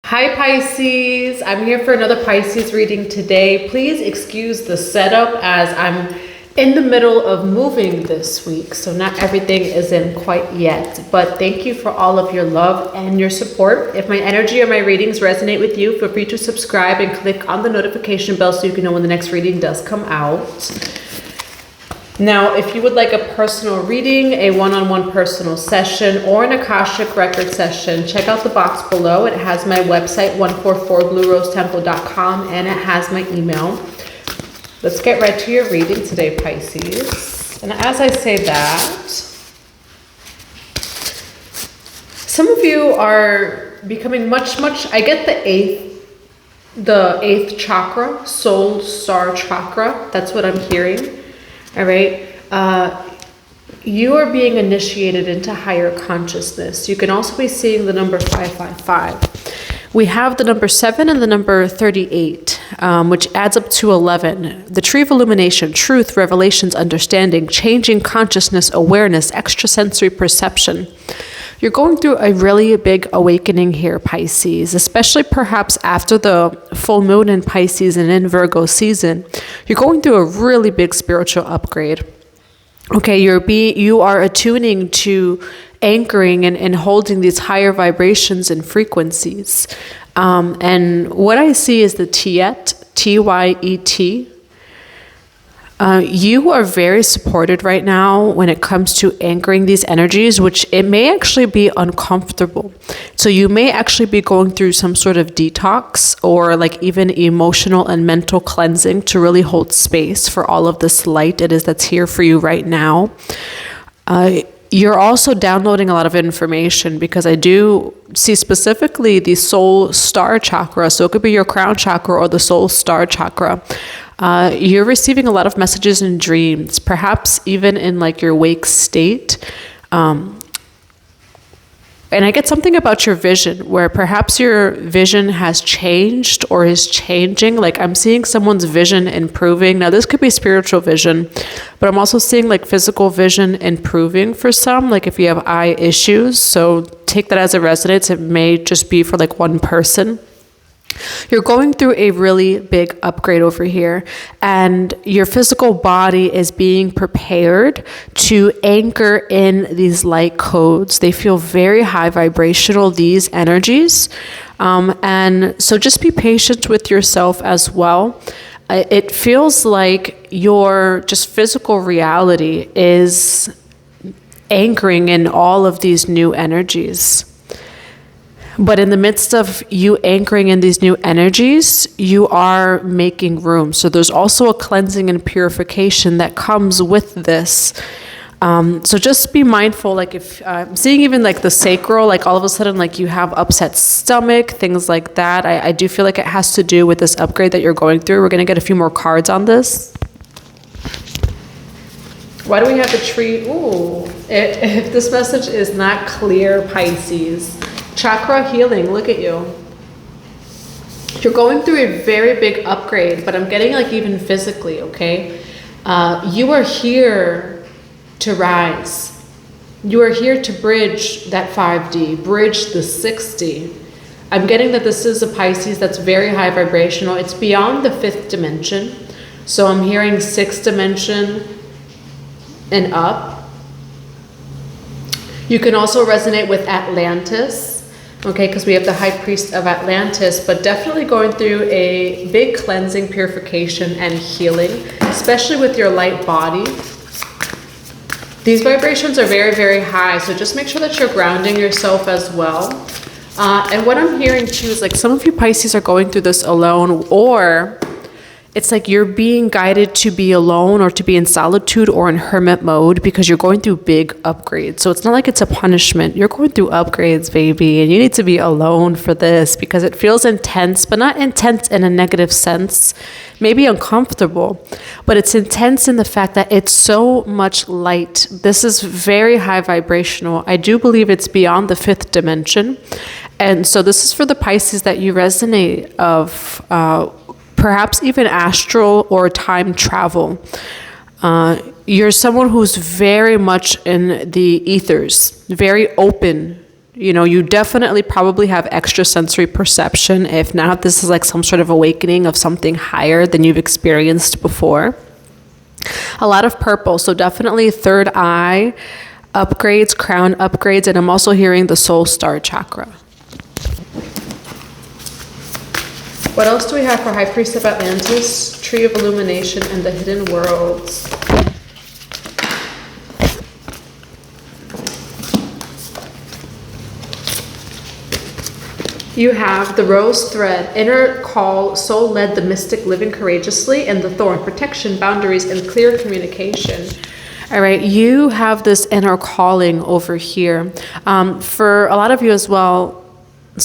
Hi Pisces, I'm here for another Pisces reading today. Please excuse the setup as I'm in the middle of moving this week, so not everything is in quite yet. But thank you for all of your love and your support. If my energy or my readings resonate with you, feel free to subscribe and click on the notification bell so you can know when the next reading does come out. Now, if you would like a personal reading, a one-on-one personal session, or an Akashic record session, check out the box below. It has my website, 144bluerosetemple.com, and it has my email. Let's get right to your reading today, Pisces. And as I say that, some of you are becoming much, I get the eighth chakra, soul star chakra. That's what I'm hearing. All right. You are being initiated into higher consciousness. You can also be seeing the number 555. We have the number 7 and the number 38, which adds up to 11. The tree of illumination, truth, revelations, understanding, changing consciousness, awareness, extrasensory perception. You're going through a really big awakening here, Pisces, especially perhaps after the full moon in Pisces and in Virgo season. You're going through a really big spiritual upgrade. Okay, you are attuning to anchoring and holding these higher vibrations and frequencies. And what I see is the Tyet, T-Y-E-T. You are very supported right now when it comes to anchoring these energies, which it may actually be uncomfortable. So you may actually be going through some sort of detox or like even emotional and mental cleansing to really hold space for all of this light it is that's here for you right now. You're also downloading a lot of information because I do see specifically the soul star chakra. So it could be your crown chakra or the soul star chakra. You're receiving a lot of messages in dreams, perhaps even in like your wake state. And I get something about your vision where perhaps your vision has changed or is changing. Like I'm seeing someone's vision improving. Now this could be spiritual vision, but I'm also seeing like physical vision improving for some, like if you have eye issues. So take that as a resonance. It may just be for like one person. You're going through a really big upgrade over here, and your physical body is being prepared to anchor in these light codes. They feel very high vibrational, these energies. And so just be patient with yourself as well. It feels like your just physical reality is anchoring in all of these new energies. But in the midst of you anchoring in these new energies, you are making room. So there's also a cleansing and purification that comes with this. So just be mindful, like if I'm seeing even like the sacral, like all of a sudden like you have upset stomach, things like that. I do feel like it has to do with this upgrade that you're going through. We're going to get a few more cards on this. Why do we have the tree? Ooh, if this message is not clear, Pisces. Chakra healing, look at you. You're going through a very big upgrade, but I'm getting like even physically, okay? You are here to rise. You are here to bridge that 5D, bridge the 6D. I'm getting that this is a Pisces that's very high vibrational. It's beyond the 5th dimension. So I'm hearing 6th dimension and up. You can also resonate with Atlantis. Okay, because we have the High Priest of Atlantis, but definitely going through a big cleansing, purification, and healing, especially with your light body. These vibrations are very, very high, so just make sure that you're grounding yourself as well. And what I'm hearing too is like some of you Pisces are going through this alone, or it's like you're being guided to be alone or to be in solitude or in hermit mode because you're going through big upgrades. So it's not like it's a punishment. You're going through upgrades, baby, and you need to be alone for this because it feels intense, but not intense in a negative sense. Maybe uncomfortable, but it's intense in the fact that it's so much light. This is very high vibrational. I do believe it's beyond the 5th dimension. And so this is for the Pisces that you resonate of, perhaps even astral or time travel. You're someone who's very much in the ethers, very open. You know, you definitely probably have extrasensory perception. If not, this is like some sort of awakening of something higher than you've experienced before. A lot of purple, so definitely third eye upgrades, crown upgrades, and I'm also hearing the soul star chakra. What else do we have for High Priest of Atlantis, Tree of Illumination, and the Hidden Worlds? You have the rose thread, inner call, soul led, the mystic, living courageously, and the thorn, protection, boundaries, and clear communication. All right, you have this inner calling over here. For a lot of you as well,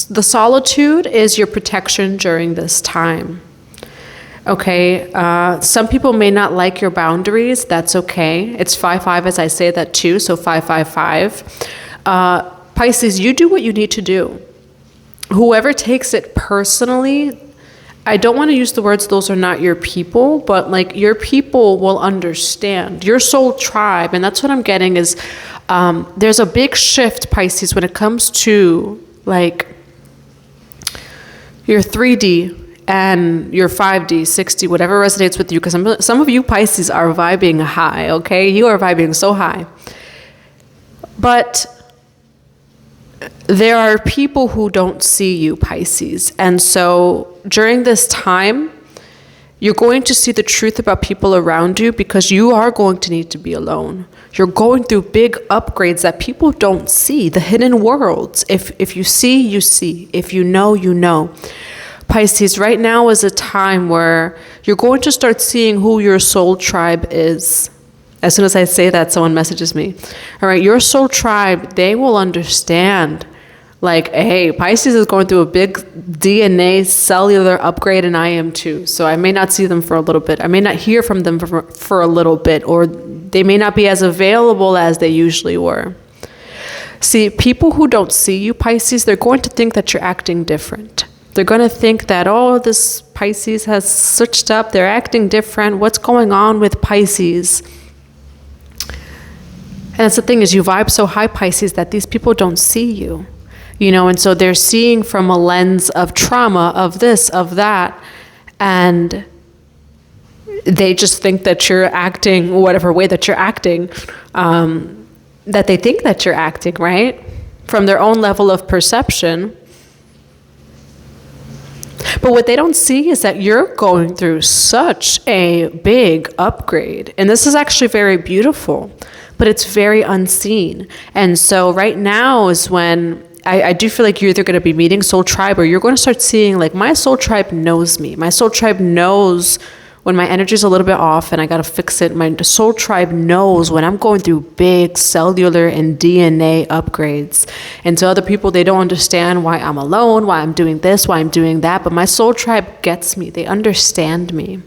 the solitude is your protection during this time. Okay, some people may not like your boundaries. That's okay. It's 5-5 as I say that too, so 5-5-5. Pisces, you do what you need to do. Whoever takes it personally, I don't want to use the words, those are not your people, but like your people will understand. Your soul tribe, and that's what I'm getting is there's a big shift, Pisces, when it comes to like your 3D and your 5D, 6D, whatever resonates with you, because some of you Pisces are vibing high, okay? You are vibing so high. But there are people who don't see you, Pisces. And so during this time, you're going to see the truth about people around you because you are going to need to be alone. You're going through big upgrades that people don't see, the hidden worlds. If you see, you see. If you know, you know. Pisces, right now is a time where you're going to start seeing who your soul tribe is. As soon as I say that, someone messages me. All right, your soul tribe, they will understand. Like, hey, Pisces is going through a big DNA cellular upgrade, and I am too. So I may not see them for a little bit. I may not hear from them for a little bit, or they may not be as available as they usually were. See, people who don't see you, Pisces, they're going to think that you're acting different. They're going to think that, oh, this Pisces has switched up. They're acting different. What's going on with Pisces? And that's the thing is you vibe so high, Pisces, that these people don't see you. You know, and so they're seeing from a lens of trauma, of this, of that, and they just think that you're acting whatever way that you're acting, that they think that you're acting, right? From their own level of perception. But what they don't see is that you're going through such a big upgrade. And this is actually very beautiful, but it's very unseen. And so right now is when I do feel like you're either going to be meeting soul tribe or you're going to start seeing like my soul tribe knows me. My soul tribe knows when my energy is a little bit off and I got to fix it. My soul tribe knows when I'm going through big cellular and DNA upgrades. And to other people, they don't understand why I'm alone, why I'm doing this, why I'm doing that. But my soul tribe gets me. They understand me.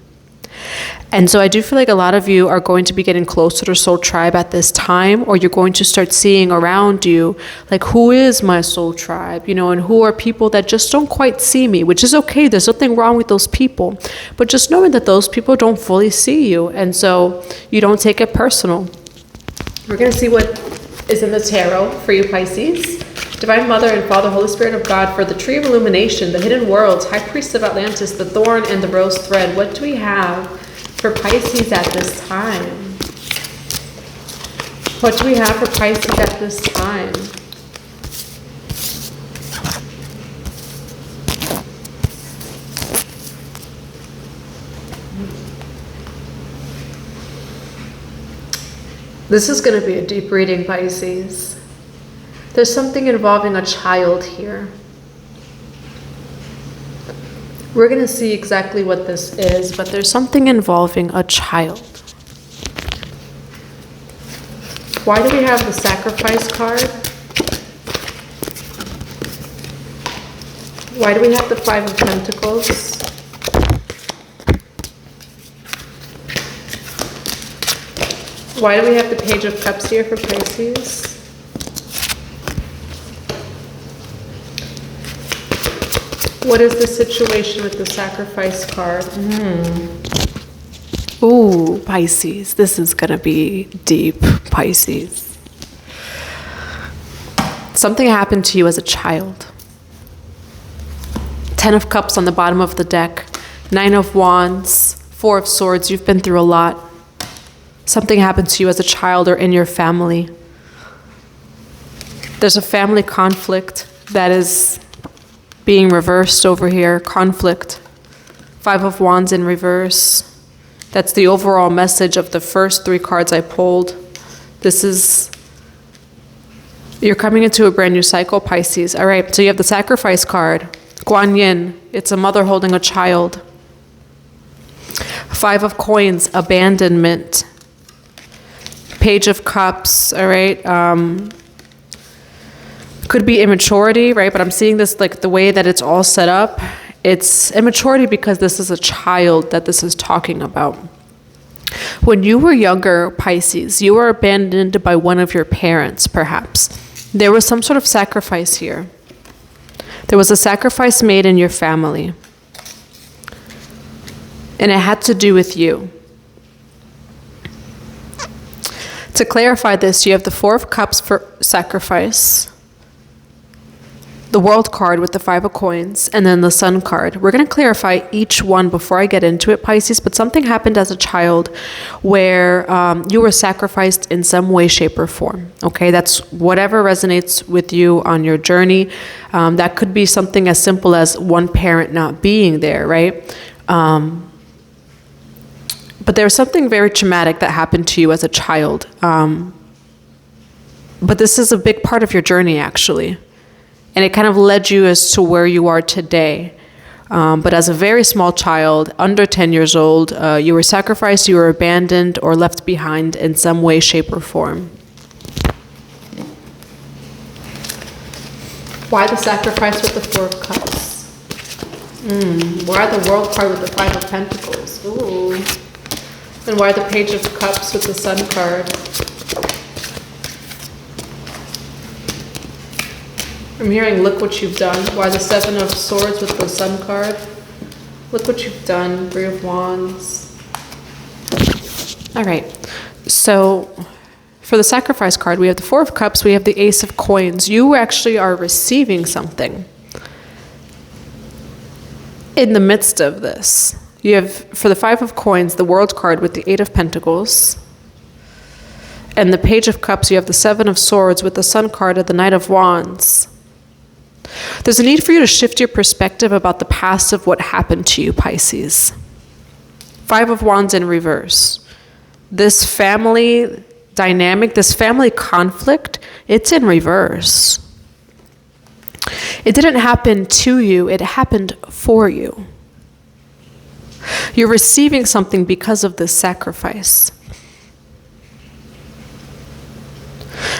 And so I do feel like a lot of you are going to be getting closer to soul tribe at this time, or you're going to start seeing around you, like, who is my soul tribe, you know, and who are people that just don't quite see me, which is okay. There's nothing wrong with those people, but just knowing that those people don't fully see you. And so you don't take it personal. We're going to see what is in the tarot for you, Pisces. Divine Mother and Father, Holy Spirit of God, for the Tree of Illumination, the Hidden Worlds, High Priest of Atlantis, the Thorn, and the Rose Thread. What do we have for Pisces at this time? What do we have for Pisces at this time? This is going to be a deep reading, Pisces. There's something involving a child here. We're going to see exactly what this is, but there's something involving a child. Why do we have the Sacrifice card? Why do we have the Five of Pentacles? Why do we have the Page of Cups here for Pisces? What is the situation with the Sacrifice card? Ooh, Pisces. This is going to be deep, Pisces. Something happened to you as a child. 10 of Cups on the bottom of the deck. 9 of Wands. 4 of Swords. You've been through a lot. Something happened to you as a child or in your family. There's a family conflict that is being reversed over here. Conflict. 5 of Wands in reverse. That's the overall message of the first 3 cards I pulled. This is, you're coming into a brand new cycle, Pisces. All right, so you have the Sacrifice card. Guan Yin, it's a mother holding a child. 5 of Coins, abandonment. Page of Cups, all right. Could be immaturity, right? But I'm seeing this like the way that it's all set up. It's immaturity because this is a child that this is talking about. When you were younger, Pisces, you were abandoned by one of your parents, perhaps. There was some sort of sacrifice here. There was a sacrifice made in your family. And it had to do with you. To clarify this, you have the 4 of Cups for sacrifice, the World card with the 5 of Coins, and then the Sun card. We're going to clarify each one before I get into it, Pisces, but something happened as a child where you were sacrificed in some way, shape, or form. Okay, that's whatever resonates with you on your journey. That could be something as simple as one parent not being there, right? But there's something very traumatic that happened to you as a child. But this is a big part of your journey, actually. And it kind of led you as to where you are today. But as a very small child, under 10 years old, you were sacrificed, you were abandoned, or left behind in some way, shape, or form. Why the sacrifice with the 4 of Cups? Why the World card with the 5 of Pentacles? Ooh. And why the Page of Cups with the Sun card? I'm hearing, look what you've done. Why the 7 of Swords with the Sun card? Look what you've done. 3 of Wands. All right. So for the Sacrifice card, we have the 4 of Cups. We have the Ace of Coins. You actually are receiving something in the midst of this. You have, for the 5 of Coins, the World card with the 8 of Pentacles. And the Page of Cups, you have the 7 of Swords with the Sun card and the Knight of Wands. There's a need for you to shift your perspective about the past of what happened to you, Pisces. 5 of Wands in reverse. This family dynamic, this family conflict, it's in reverse. It didn't happen to you, it happened for you. You're receiving something because of this sacrifice.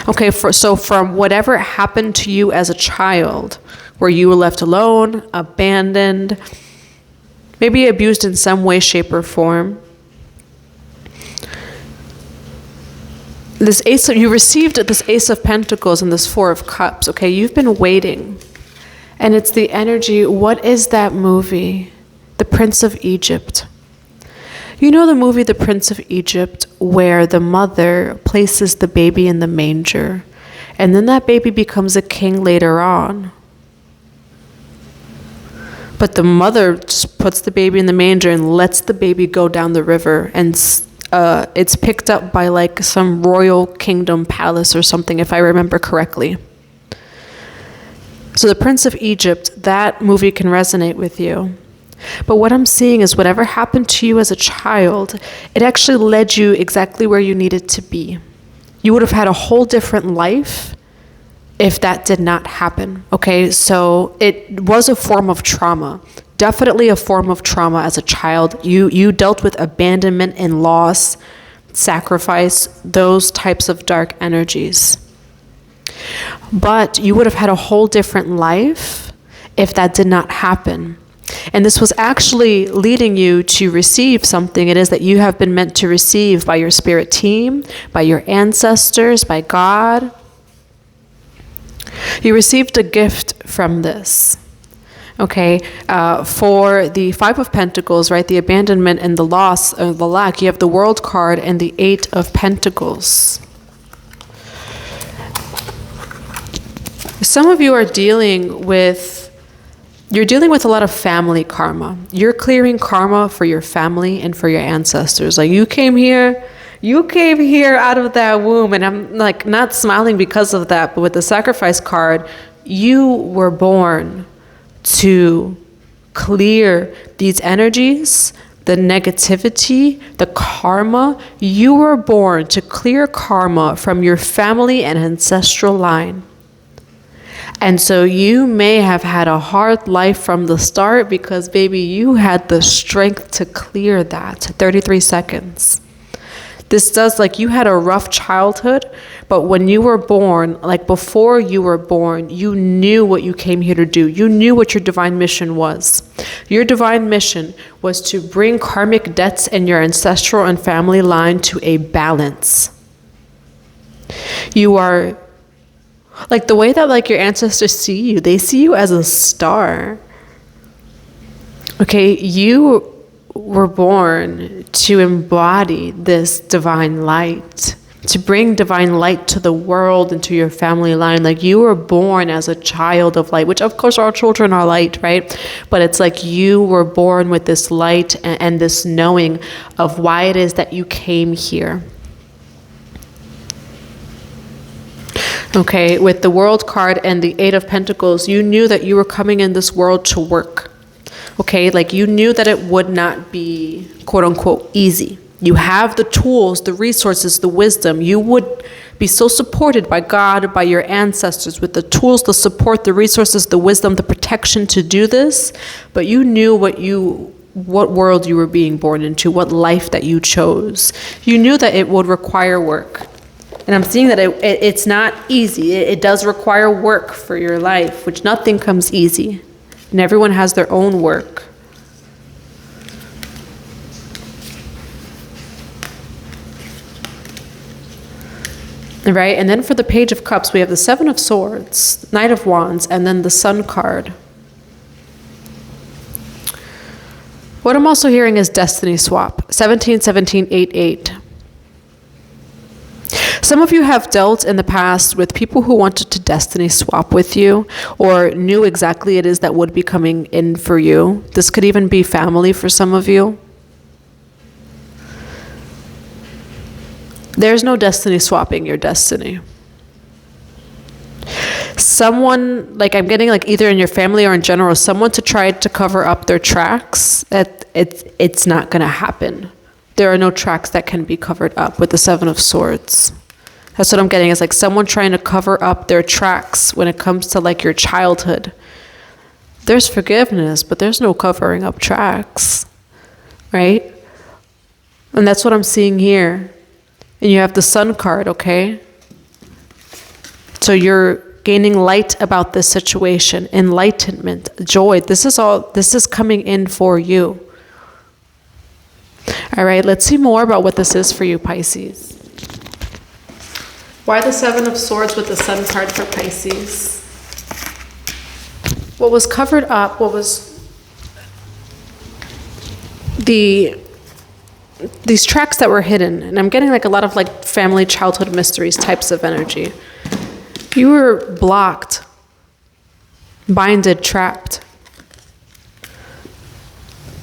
Okay, so from whatever happened to you as a child, where you were left alone, abandoned, maybe abused in some way, shape, or form, you received this Ace of Pentacles and this 4 of Cups. Okay, you've been waiting, and it's the energy. What is that movie? The Prince of Egypt. You know the movie The Prince of Egypt, where the mother places the baby in the manger, and then that baby becomes a king later on. But the mother just puts the baby in the manger and lets the baby go down the river, and it's picked up by like some royal kingdom palace or something, if I remember correctly. So The Prince of Egypt, that movie can resonate with you. But what I'm seeing is whatever happened to you as a child, it actually led you exactly where you needed to be. You would have had a whole different life if that did not happen. Okay, so it was a form of trauma. Definitely a form of trauma as a child. You dealt with abandonment and loss, sacrifice, those types of dark energies. But you would have had a whole different life if that did not happen. And this was actually leading you to receive something it is that you have been meant to receive by your spirit team, by your ancestors, by God. You received a gift from this. Okay, for the 5 of Pentacles, right, the abandonment and the loss, or the lack, you have the World card and the 8 of Pentacles. Some of you are dealing with a lot of family karma. You're clearing karma for your family and for your ancestors. Like you came here out of that womb, and I'm like not smiling because of that, but with the sacrifice card, you were born to clear these energies, the negativity, the karma. You were born to clear karma from your family and ancestral line. And so you may have had a hard life from the start because, baby, you had the strength to clear that. 33 seconds. This does, like, you had a rough childhood, but when you were born, like before you were born, you knew what you came here to do. You knew what your divine mission was. Your divine mission was to bring karmic debts in your ancestral and family line to a balance. You are, like, the way that, like, your ancestors see you, they see you as a star. Okay, you were born to embody this divine light, to bring divine light to the world and to your family line. Like you were born as a child of light, which of course all children are light, right? But it's like you were born with this light and this knowing of why it is that you came here. Okay, with the World card and the Eight of Pentacles, you knew that you were coming in this world to work. Okay, like you knew that it would not be quote unquote easy. You have the tools, the resources, the wisdom. You would be so supported by God, by your ancestors, with the tools, the support, the resources, the wisdom, the protection to do this. But you knew what world you were being born into, what life that you chose. You knew that it would require work. And I'm seeing that it's not easy. It does require work for your life, which nothing comes easy. And everyone has their own work. Right? And then for the Page of Cups, we have the Seven of Swords, Knight of Wands, and then the Sun card. What I'm also hearing is destiny swap. 17-17-8-8. Some of you have dealt in the past with people who wanted to destiny swap with you or knew exactly it is that would be coming in for you. This could even be family for some of you. There's no destiny swapping your destiny. Someone, like I'm getting like either in your family or in general, someone to try to cover up their tracks, it's not going to happen. There are no tracks that can be covered up with the Seven of Swords. That's what I'm getting, is like someone trying to cover up their tracks when it comes to like your childhood. There's forgiveness, but there's no covering up tracks, right? And that's what I'm seeing here. And you have the Sun card, okay? So you're gaining light about this situation, enlightenment, joy. This is coming in for you. All right, let's see more about what this is for you, Pisces. Why the Seven of Swords with the Sun card for Pisces? What was covered up, what was these tracks that were hidden, and I'm getting like a lot of like family childhood mysteries types of energy. You were blocked, binded, trapped.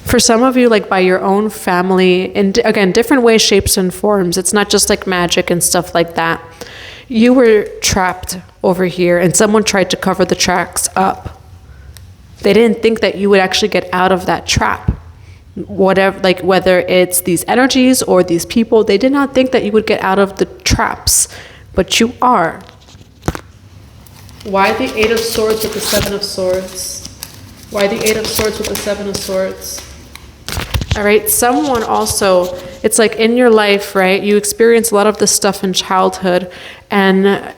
For some of you, like by your own family, and again, different ways, shapes, and forms. It's not just like magic and stuff like that. You were trapped over here, and someone tried to cover the tracks up. They didn't think that you would actually get out of that trap. Whatever, like whether it's these energies or these people, they did not think that you would get out of the traps, but you are. Why the Eight of Swords with the Seven of Swords? Why the Eight of Swords with the Seven of Swords? All right, someone also, it's like in your life, right? You experience a lot of this stuff in childhood, and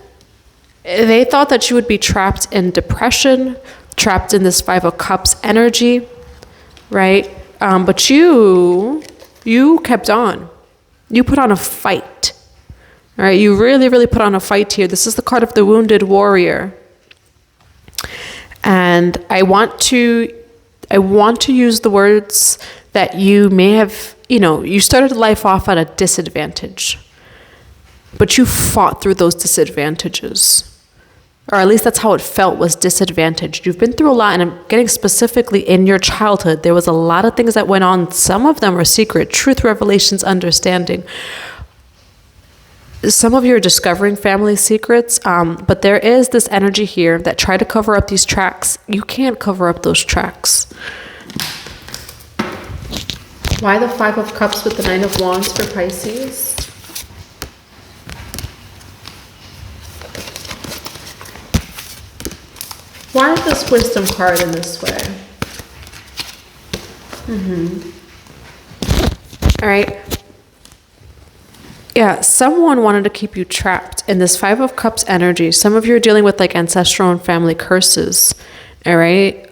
they thought that you would be trapped in depression, trapped in this Five of Cups energy, right? But you kept on. You put on a fight. All right, you really, really put on a fight here. This is the card of the Wounded Warrior. And I want to use the words that you may have, you started life off at a disadvantage, but you fought through those disadvantages. or at least that's how it felt, was disadvantaged. You've been through a lot, and I'm getting specifically in your childhood. There was a lot of things that went on. Some of them are secret, truth, revelations, understanding. Some of you are discovering family secrets, but there is this energy here that try to cover up these tracks. You can't cover up those tracks. Why the Five of Cups with the Nine of Wands for Pisces? Why this Wisdom card in this way? All right. Yeah, someone wanted to keep you trapped in this Five of Cups energy. Some of you are dealing with like ancestral and family curses. All right.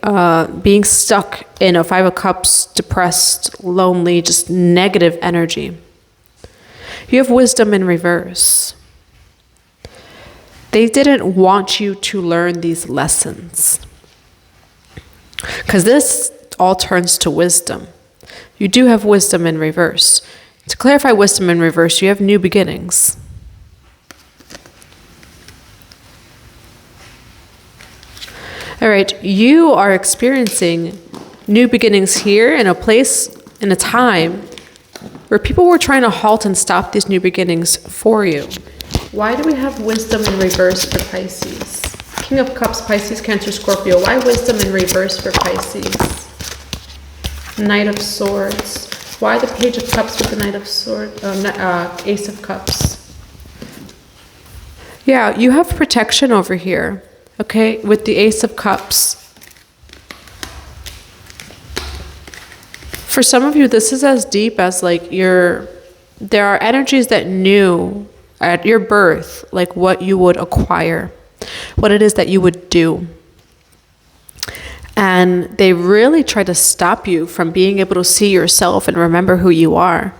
Being stuck in a Five of Cups, depressed, lonely, just negative energy. You have Wisdom in reverse. They didn't want you to learn these lessons. Because this all turns to wisdom. You do have Wisdom in reverse. To clarify Wisdom in reverse, you have new beginnings. All right, you are experiencing new beginnings here in a place, in a time, where people were trying to halt and stop these new beginnings for you. Why do we have Wisdom in reverse for Pisces? King of Cups, Pisces, Cancer, Scorpio. Why Wisdom in reverse for Pisces? Knight of Swords. Why the Page of Cups with the Knight of Swords? Ace of Cups. Yeah, you have protection over here. Okay, with the Ace of Cups. For some of you, this is as deep as like there are energies that knew at your birth, like what you would acquire, what it is that you would do. And they really try to stop you from being able to see yourself and remember who you are.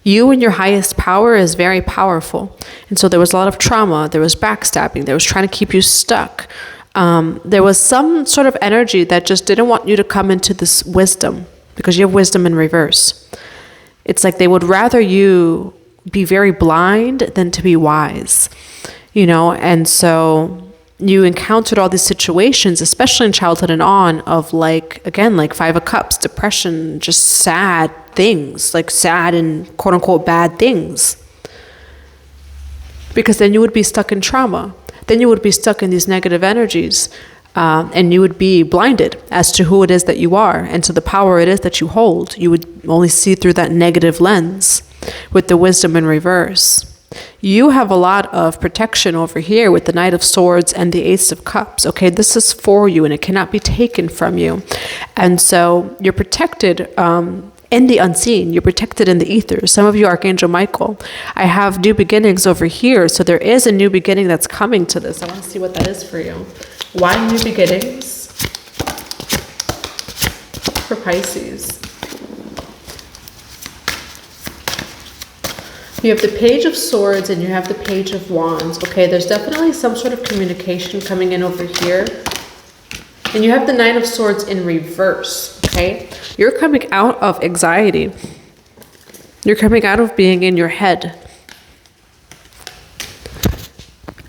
You and your highest power is very powerful. And so there was a lot of trauma, there was backstabbing, there was trying to keep you stuck. There was some sort of energy that just didn't want you to come into this wisdom because you have Wisdom in reverse. It's like they would rather you be very blind than to be wise, you know? And so you encountered all these situations, especially in childhood and on, of like, again, like Five of Cups, depression, just sad things, like sad and quote unquote bad things. Because then you would be stuck in trauma. Then you would be stuck in these negative energies, and you would be blinded as to who it is that you are and to the power it is that you hold. You would only see through that negative lens with the Wisdom in reverse. You have a lot of protection over here with the Knight of Swords and the Ace of Cups. Okay, this is for you and it cannot be taken from you. And so you're protected in the unseen. You're protected in the ether. Some of you, Archangel Michael. I have new beginnings over here. So there is a new beginning that's coming to this. I want to see what that is for you. Why new beginnings for Pisces? You have the Page of Swords and you have the Page of Wands. Okay, there's definitely some sort of communication coming in over here. And you have the Nine of Swords in reverse, okay? You're coming out of anxiety. You're coming out of being in your head.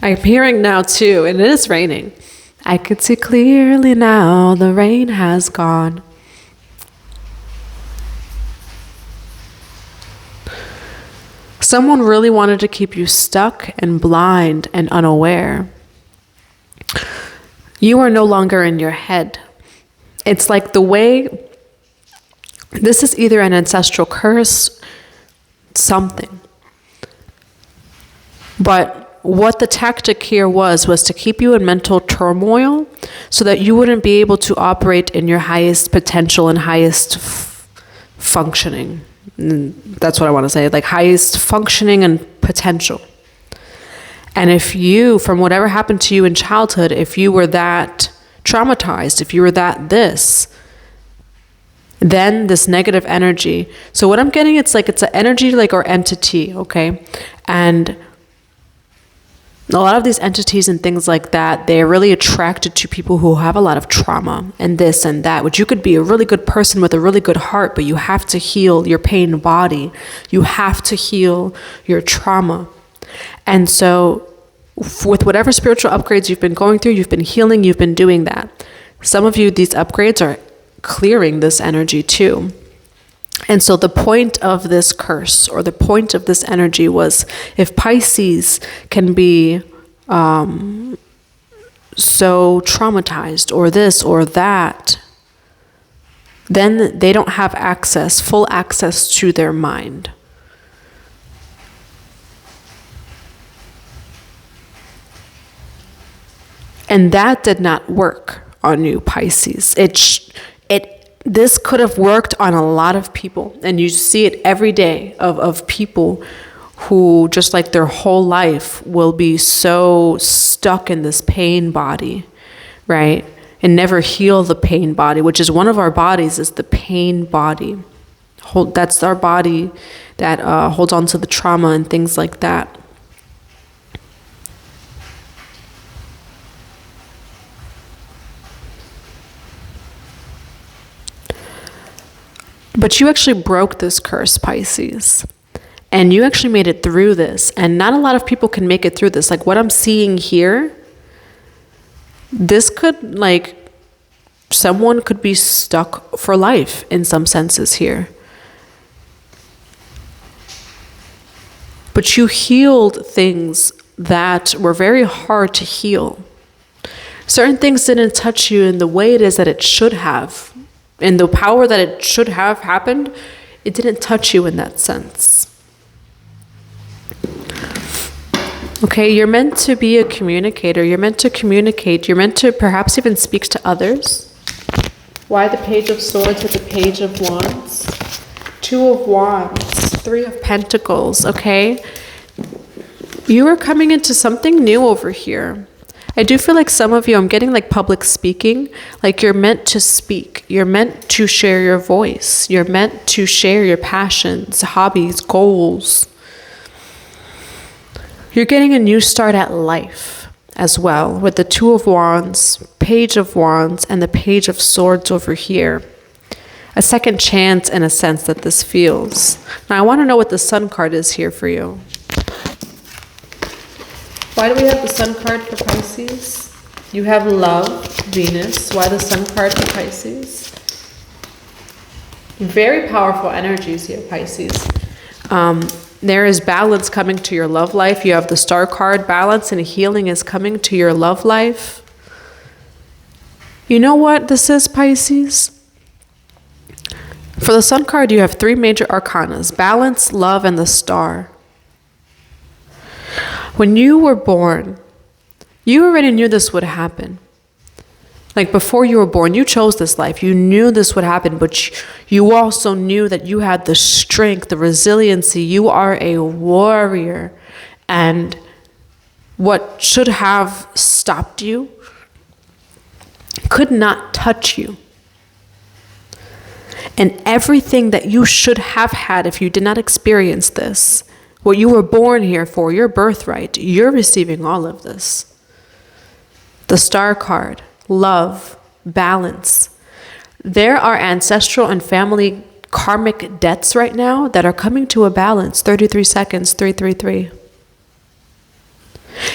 I'm hearing now too, and it is raining. I could see clearly now, the rain has gone. Someone really wanted to keep you stuck and blind and unaware. You are no longer in your head. It's like the way, this is either an ancestral curse, something. But what the tactic here was to keep you in mental turmoil so that you wouldn't be able to operate in your highest potential and highest functioning. That's what I want to say, like highest functioning and potential. And if you, from whatever happened to you in childhood, if you were that traumatized, if you were that this, then this negative energy. So what I'm getting, it's like it's an energy like or entity, okay? And a lot of these entities and things like that, they're really attracted to people who have a lot of trauma and this and that, which you could be a really good person with a really good heart, but you have to heal your pain body. You have to heal your trauma. And so with whatever spiritual upgrades you've been going through, you've been healing, you've been doing that. Some of you, these upgrades are clearing this energy too. And so the point of this curse, or the point of this energy, was if Pisces can be so traumatized or this or that, then they don't have full access to their mind. And that did not work on you, Pisces. This could have worked on a lot of people, and you see it every day of people who just like their whole life will be so stuck in this pain body, right? And never heal the pain body, which is one of our bodies, is the pain body. That's our body that holds on to the trauma and things like that. But you actually broke this curse, Pisces. And you actually made it through this. And not a lot of people can make it through this. Like what I'm seeing here, this could, like, someone could be stuck for life in some senses here. But you healed things that were very hard to heal. Certain things didn't touch you in the way it is that it should have. In the power that it should have happened, it didn't touch you in that sense. Okay, you're meant to be a communicator. You're meant to communicate. You're meant to perhaps even speak to others. Why the Page of Swords with the Page of Wands? Two of Wands, Three of Pentacles, okay? You are coming into something new over here. I do feel like some of you, I'm getting like public speaking, like you're meant to speak. You're meant to share your voice. You're meant to share your passions, hobbies, goals. You're getting a new start at life as well with the Two of Wands, Page of Wands, and the Page of Swords over here. A second chance in a sense that this feels. Now I want to know what the Sun card is here for you. Why do we have the Sun card for Pisces? You have love, Venus. Why the Sun card for Pisces? Very powerful energies here, Pisces. There is balance coming to your love life. You have the Star card. Balance and healing is coming to your love life. You know what this is, Pisces? For the Sun card, you have three major arcanas: balance, love, and the Star. When you were born, you already knew this would happen. Like before you were born, you chose this life. You knew this would happen, but you also knew that you had the strength, the resiliency. You are a warrior. And what should have stopped you could not touch you. And everything that you should have had if you did not experience this, what you were born here for, your birthright, you're receiving all of this. The Star card, love, balance. There are ancestral and family karmic debts right now that are coming to a balance. 33 seconds, 333.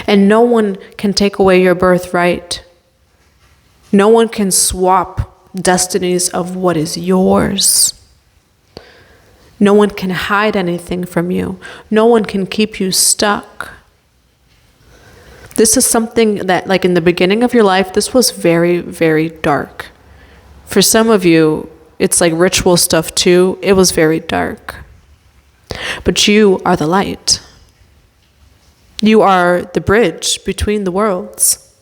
And no one can take away your birthright. No one can swap destinies of what is yours. No one can hide anything from you. No one can keep you stuck. This is something that, like in the beginning of your life, this was very, very dark. For some of you, it's like ritual stuff too. It was very dark. But you are the light. You are the bridge between the worlds.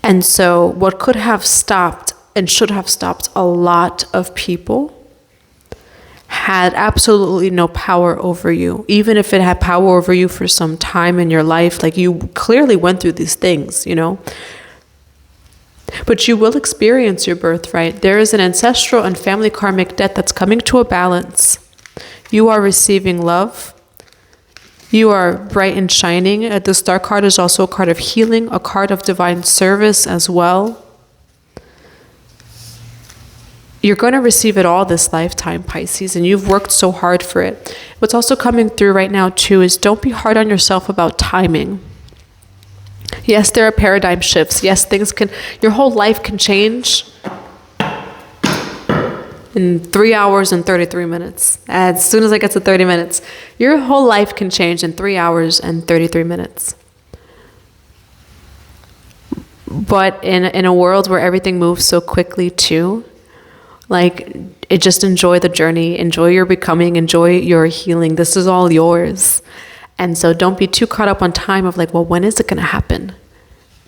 And so what could have stopped and should have stopped a lot of people had absolutely no power over you. Even if it had power over you for some time in your life, like you clearly went through these things, you know. But you will experience your birthright. There is an ancestral and family karmic debt that's coming to a balance. You are receiving love. You are bright and shining. The Star card is also a card of healing, a card of divine service as well. You're going to receive it all this lifetime, Pisces, and you've worked so hard for it. What's also coming through right now, too, is don't be hard on yourself about timing. Yes, there are paradigm shifts. Yes, your whole life can change in 3 hours and 33 minutes. As soon as I get to 30 minutes, your whole life can change in 3 hours and 33 minutes. But in a world where everything moves so quickly too, just enjoy the journey, enjoy your becoming, enjoy your healing. This is all yours. And so don't be too caught up on time of when is it going to happen?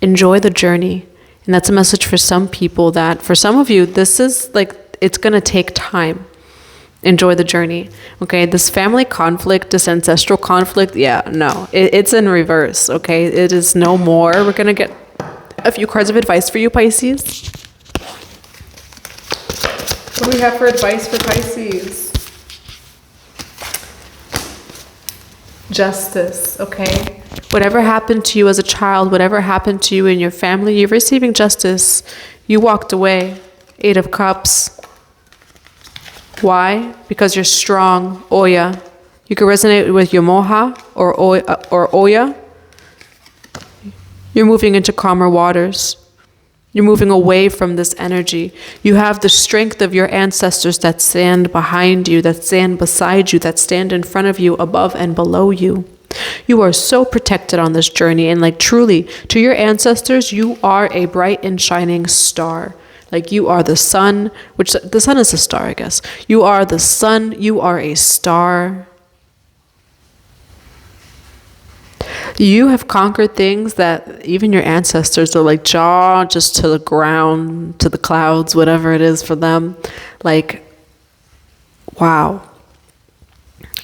Enjoy the journey. And that's a message for some people that for some of you, this is it's going to take time. Enjoy the journey. Okay. This family conflict, this ancestral conflict. Yeah, no, it's in reverse. Okay. It is no more. We're going to get a few cards of advice for you, Pisces. What do we have for advice for Pisces? Justice, okay? Whatever happened to you as a child, whatever happened to you in your family, you're receiving justice. You walked away. 8 of Cups. Why? Because you're strong. Oya. You can resonate with your Moha or Oya. You're moving into calmer waters. You're moving away from this energy. You have the strength of your ancestors that stand behind you, that stand beside you, that stand in front of you, above and below you. You are so protected on this journey. And truly, to your ancestors, you are a bright and shining star. You are the sun, which the sun is a star, I guess. You are the sun. You are a star. You have conquered things that even your ancestors are jaw just to the ground, to the clouds, whatever it is for them. Wow.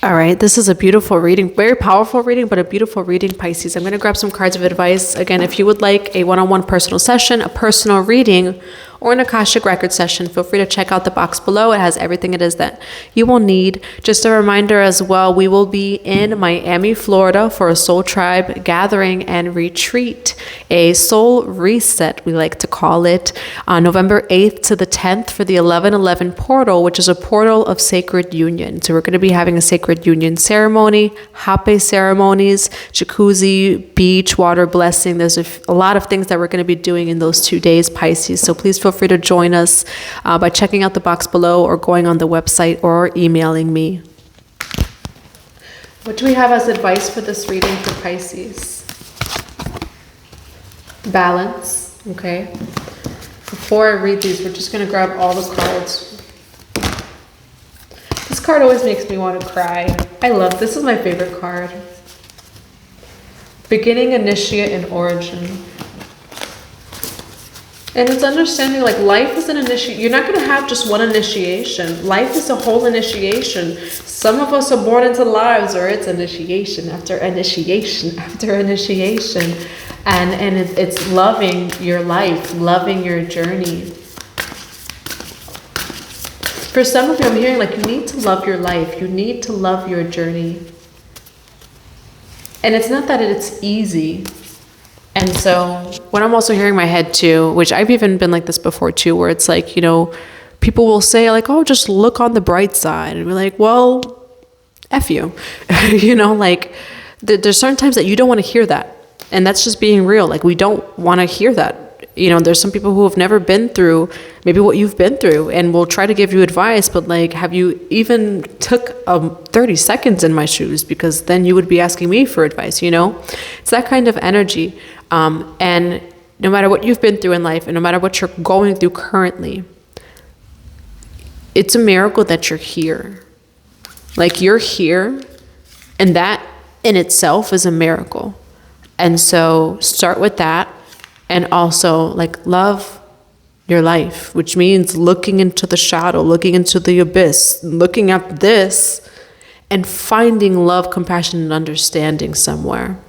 All right, this is a beautiful reading, very powerful reading, but a beautiful reading, Pisces. I'm going to grab some cards of advice. Again, if you would like a one-on-one personal session, a personal reading, or an Akashic record session, feel free to check out the box below. It has everything it is that you will need. Just a reminder as well, we will be in Miami, Florida for a Soul Tribe gathering and retreat, a soul reset, we like to call it, on November 8th to the 10th for the 1111 portal, which is a portal of sacred union. So we're going to be having a sacred union ceremony, hape ceremonies, jacuzzi, beach, water blessing. There's a lot of things that we're going to be doing in those 2 days, Pisces. So please feel free to join us by checking out the box below or going on the website or emailing me. What do we have as advice for this reading for Pisces? Balance, okay? Before I read these, we're just going to grab all the cards. This card always makes me want to cry. I love this. Is my favorite card. Beginning, initiate, and origin. And it's understanding life is an initiation. You're not going to have just one initiation. Life is a whole initiation. Some of us are born into lives where it's initiation after initiation after initiation. And it's loving your life, loving your journey. For some of you, I'm hearing you need to love your life. You need to love your journey. And it's not that it's easy. And so what I'm also hearing in my head too, which I've even been like this before too, where it's people will say oh, just look on the bright side. And we're well, F you. There's certain times that you don't want to hear that. And that's just being real. We don't want to hear that. There's some people who have never been through maybe what you've been through and will try to give you advice, but have you even took 30 seconds in my shoes? Because then you would be asking me for advice, It's that kind of energy. And no matter what you've been through in life and no matter what you're going through currently, it's a miracle that you're here. You're here, and that in itself is a miracle. And so start with that. And also love your life, which means looking into the shadow, looking into the abyss, looking at this and finding love, compassion, and understanding somewhere.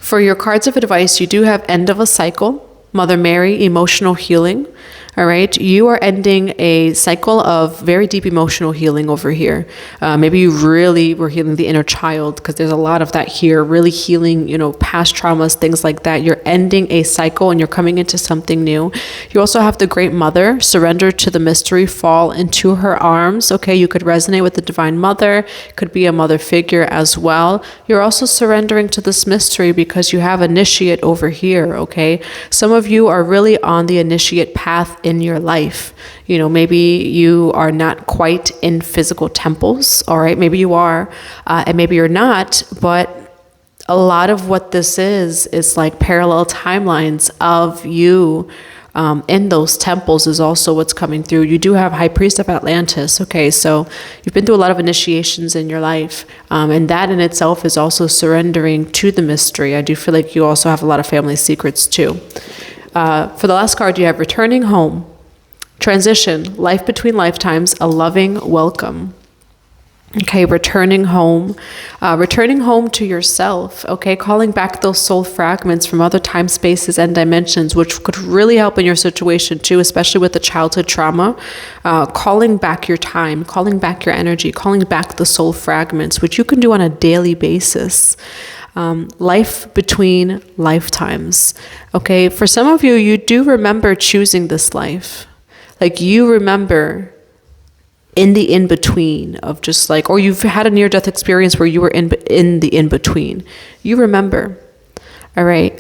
For your cards of advice, you do have end of a cycle, Mother Mary, emotional healing. All right. You are ending a cycle of very deep emotional healing over here. Maybe you really were healing the inner child, because there's a lot of that here, really healing, past traumas, things like that. You're ending a cycle and you're coming into something new. You also have the Great Mother, surrender to the mystery, fall into her arms. Okay. You could resonate with the Divine Mother, could be a mother figure as well. You're also surrendering to this mystery because you have initiate over here. Okay. Some of you are really on the initiate path in your life. Maybe you are not quite in physical temples, all right? Maybe you are, and maybe you're not, but a lot of what this is like parallel timelines of you in those temples is also what's coming through. You do have High Priest of Atlantis, okay? So you've been through a lot of initiations in your life, and that in itself is also surrendering to the mystery. I do feel like you also have a lot of family secrets too. For the last card, you have returning home, transition, life between lifetimes, a loving welcome. Okay, returning home to yourself, okay, calling back those soul fragments from other time spaces and dimensions, which could really help in your situation too, especially with the childhood trauma. Calling back your time, calling back your energy, calling back the soul fragments, which you can do on a daily basis. Life between lifetimes. Okay, for some of you, you do remember choosing this life. Like you remember in the in-between of just like, or you've had a near-death experience where you were in the in-between. You remember, all right?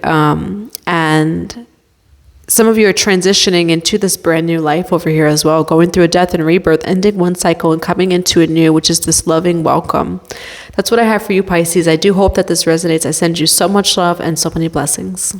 And some of you are transitioning into this brand new life over here as well, going through a death and rebirth, ending one cycle and coming into a new, which is this loving welcome. That's what I have for you, Pisces. I do hope that this resonates. I send you so much love and so many blessings.